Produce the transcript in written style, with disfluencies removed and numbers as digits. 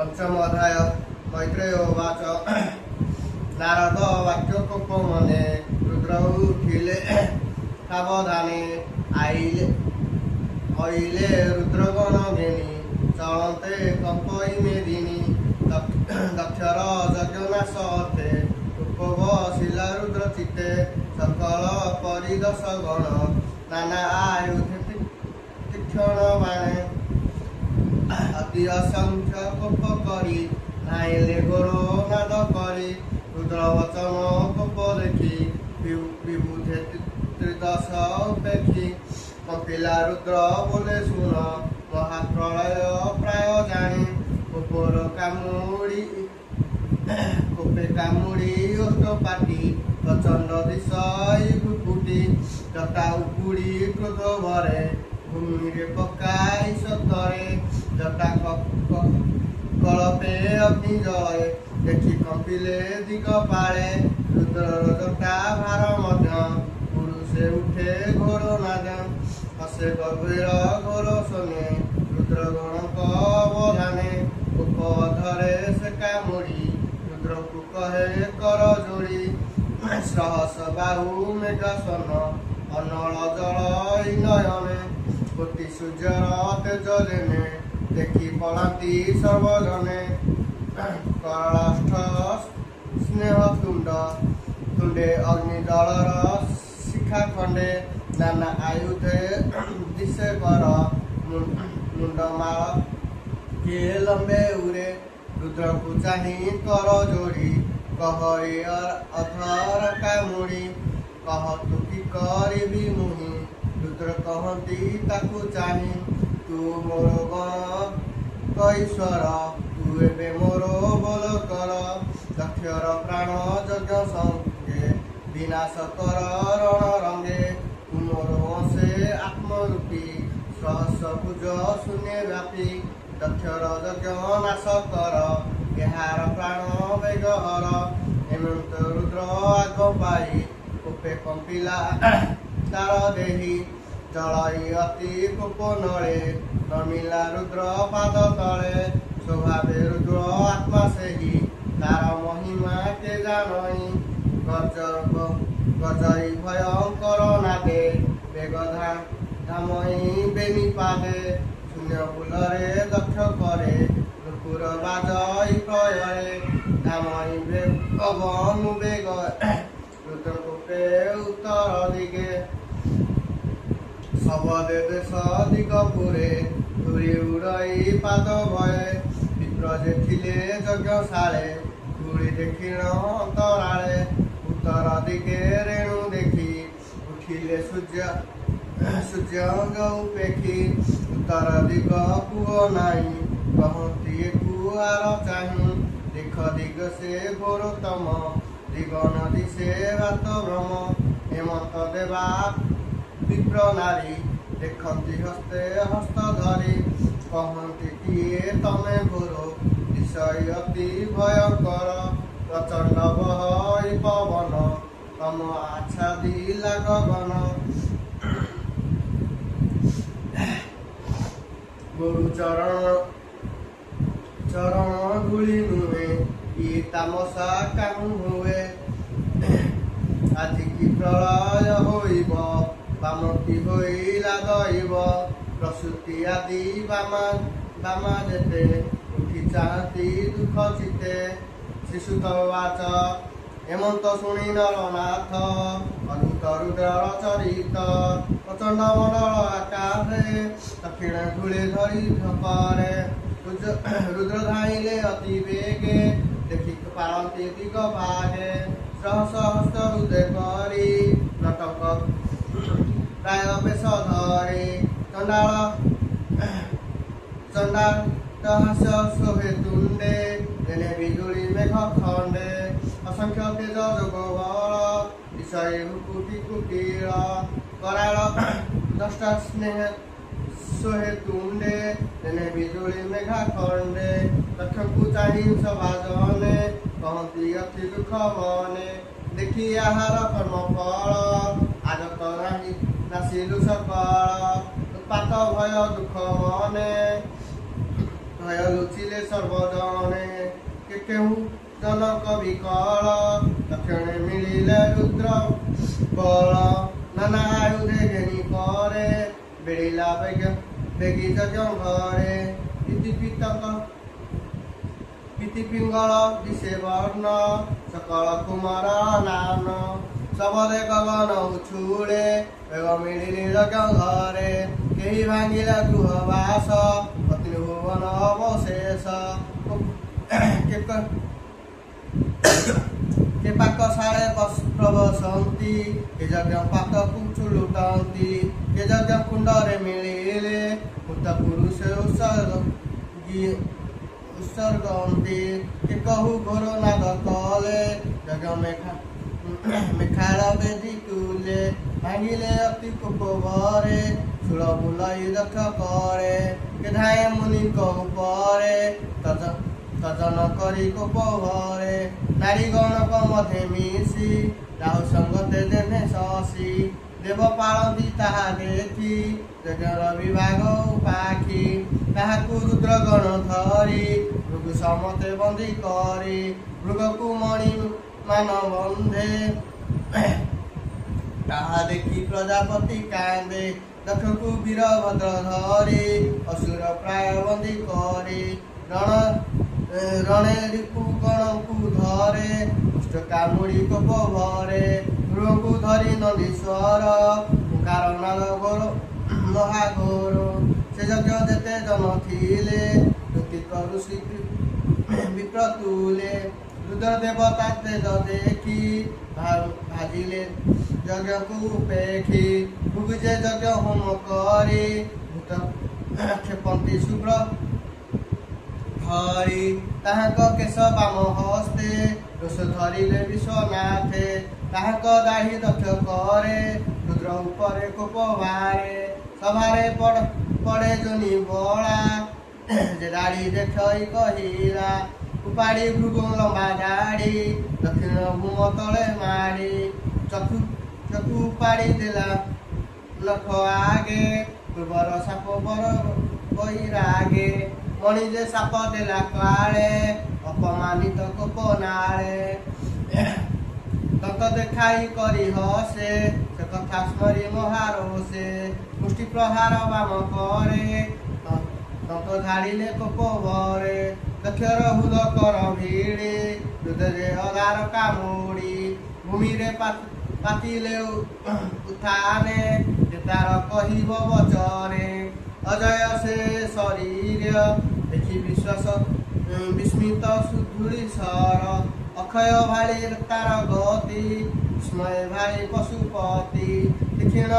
पंचम अध्याय मैत्रेय उवाच नारद वाक्योपमने रुद्र उठिले सावधाने आइले रुद्रगण घेनी चलते कंपई मेदिनी दक्षर यज्ञनाश अर्थे उपवशिला रुद्र चित्ते सकल परिदश गण नाना आयुधे तीक्षण बाणे अति असंख्य कोप करी नाइले गोरो नाद करी रुद्र वचन कोप देखी विबुधे त्रिदश उपेक्षी कपिला रुद्र बोले सुन महाप्रलय प्राय जानी कोपर कोपे कामुड़ी ओष्ट पाटी प्रचंड दिशय भुकुटी जटा उपुड़ी क्रोध भरे भूमि रे पकाई सतरे जटा कलपे अग्नि जले देखी कंपिले दिग पाले रुद्र जटा भार मध्य पुरुषे उठे घोर नाद हसे गभीर घोर शोने रुद्र गणक अवधाने उपधरे से कामुड़ी रुद्र को कहे कर जोड़ी सहस बाहु मेघासन अनल जल नयने कोटि सूर्यर तेज जेने देखी पलाती सर्वजने कराष्ठ स्नेह तुंडे अग्निदलर शिखा खंडे नाना आयुधे दिशे कर मुंडमाल किए लंबे उरे रुद्र को चाही कर जोड़ी कह अधर कामुड़ी कह तू कि करी मुहि रुद्र कहती ताकू चाही तू मोर गण कैश्वर तू एबे मोर बोल कर दक्षर प्राण यज्ञ संगे विनाश कर रण रंगे तू मोर वंशे आत्मरूपी सहस्र भुज शून्य व्यापी दक्षर यज्ञ नाश कर एहार प्राण वेग हर हेमंत रुद्र आग पाई कोपे कंपिला तार देही जलई अति कोप नले नमिला रुद्र पाद तले स्वभावे रुद्र आत्मा सेही तार महिमा के जानई गजई भयंकर नादे बेग धामई बेनी पादे शून्य फूलरे दक्ष करे नुपुर बाजई प्रयरे धामई बेगनु बेग रुद्र कोपे उत्तर दिगे सबदे देश दिगपुरे धूरी उड़ई पाद भये विप्र जे थिले यज्ञशाले धूଳି देखिण अंतराले उत्तर दिगे रेणु देखी उठिले सूर्य उपेक्षी उत्तर दिग पुओ नाई कहती कुआर चाही दिख दिग से घोरतम दिग नदी से रात भ्रम हेमंत देवा विप्र नारी देखती हस्ते हस्त धरी कहती किए तमे घोर विषय अति भयंकर प्रचंड बहई पवन तम आच्छादिला गगन गुरु चरण धूली नुहे कि तामसा काहू हुए আজি কি প্রলয় হইব বামকি হইলা দইব প্রসূতি আদি বামা যেতে উঠি চাহাতি দুঃখ চিতে শিশুত বাচ হেমন্ত শুনি নরনাথ অদ্ভুত রুদ্রর চরিত প্রচণ্ড মণ্ডল আকাশে দক্ষিণ ধূলে ধরি ঝপরে রুদ্র ধাইলে অতি বেগে দেখি পারন্তি দিগ ভাগে सहस्र हृदय करी नटक प्राय बेश धरी चंडाल शोभे तुंडे तेने बिजुली मेघ खंडे असंख्य तेज जोग बल विषय हुकुटी कुटीर कराल दष्टा स्नेह सोहे तुंडे तेने बिजुली मेघा खंडे लक्ष्यकु चाही सभाजने कहती अति दुख मने देखी आहार कर्म फल आज तो नासिलु सकल उत्पात भय दुख मने ভয় লুচিলে সর্বজনে কেউ জনক বিকল তক্ষণে মিলিলে রুদ্র বল নানা আয়ুধে ঘেনি করে বেড়িলা বেগি যজ্ঞ ঘরে পিতি পিঙ্গল দিশে বর্ণ সকল কুমার নান সবদে গগন উছুলে বেগ মিলিলে যজ্ঞ ঘরে কেহি ভাঙিলা গৃহবাস অতি ভুবন অবশেষ কে ପାକ ଶାଳେ ପ୍ରବସନ୍ତି କେ ଯଜ୍ଞ ପାକକୁ ଲୁଟନ୍ତି କେ ଯଜ୍ଞ କୁଣ୍ଡରେ ମିଳିଲେ ମୃତ ପୁରୁଷ ଉତ୍ସର୍ଗନ୍ତି କେ କହୁ ଘୋର ନାଦ କଲେ ଯଜ୍ଞ ମେଖାଳ ବେଦି କୁଲେ ଭାଙ୍ଗିଲେ ଅତି କୋପ ଭରେ ଶୂଳ ବୁଲାଇ ଦକ୍ଷ କରେ କେ ଧାଏ ମୁନିଙ୍କ ଉପରେ তজন করি কোপ ভরে নারী গণক মধ্যে মিশি রাহু সঙ্গতে দেনে শশী দেব পালନ୍ତି তাহা দেখি যজ্ঞর বিভাগ পাখি তাহাকু রুদ্রগণ ধরি মৃগু সমতে বন্দী করি মৃগকু মণি মান বন্ধে তাহা দেখি প্রজাপতি কান্দে দক্ষকু বীরভদ্র ধরি অসুর প্রায় বন্দী করি রণে রিপু গণকু ধরে অষ্ট কামুড়ি কোপ ভরে মৃগু ধরি নদীশ্বর কারণ ঘোর মহাঘোর সে যজ্ঞ যেতে জন থিলে ঋতিক ঋষি বিপ্র তুলে রুদ্র দেবতা তেজ দেখি ভাজিলে যজ্ঞকু পেখি ভুগু যে যজ্ঞ হোম করে ভূত ক্ষেপন্তি শুভ্র হরি তাহাଙ୍କ কেଶ ବାମ ହସ୍ତେ ଦୋଷ ଧରିଲେ ବିଶ୍ୱନାଥେ ତାହାଙ୍କ ଦାଢ଼ି ଦକ୍ଷ କରେ ରୁଦ୍ର ଉପରେ କୋପ ବାହାରେ ସଭାରେ ପଡ଼େ ଜନି ବଳା ଯେ ଦାଢ଼ି ଦେଖଇ କହିଲା ଉପାଡ଼ି ଭୃଗୁ ଲମ୍ବା ଦାଢ଼ି ଦକ୍ଷିଣ ଭୂମ ତଳେ ମାଡ଼ି ଚକ୍ଷୁ ଉପାଡ଼ି ଦେଲା ଲକ୍ଷ ଆଗେ ପୂର୍ବର ସାପ ବର ବୈରାଗେ মণি যে সাপ দেলা কালে অপমানিত কোপ নালে তত দেখাই করি হসে সে কথা স্মরি মহারোষে মুষ্টি প্রহার বাম করে তত ধাড়িলে কোপ ভরে দক্ষর হুদ কর ভিড়ে হৃদয়ে অগার কামুড়ি ভূমিরে পাতিলে উত্থানে তার কহিব বচনে অজয় সে শরীর দেখি বিশ্বাস বিস্মিত সুধুড়ি সর অক্ষয় ভাଳି তার গতি বিস্ময় ভাই পশুপতি তীক্ষ্ণ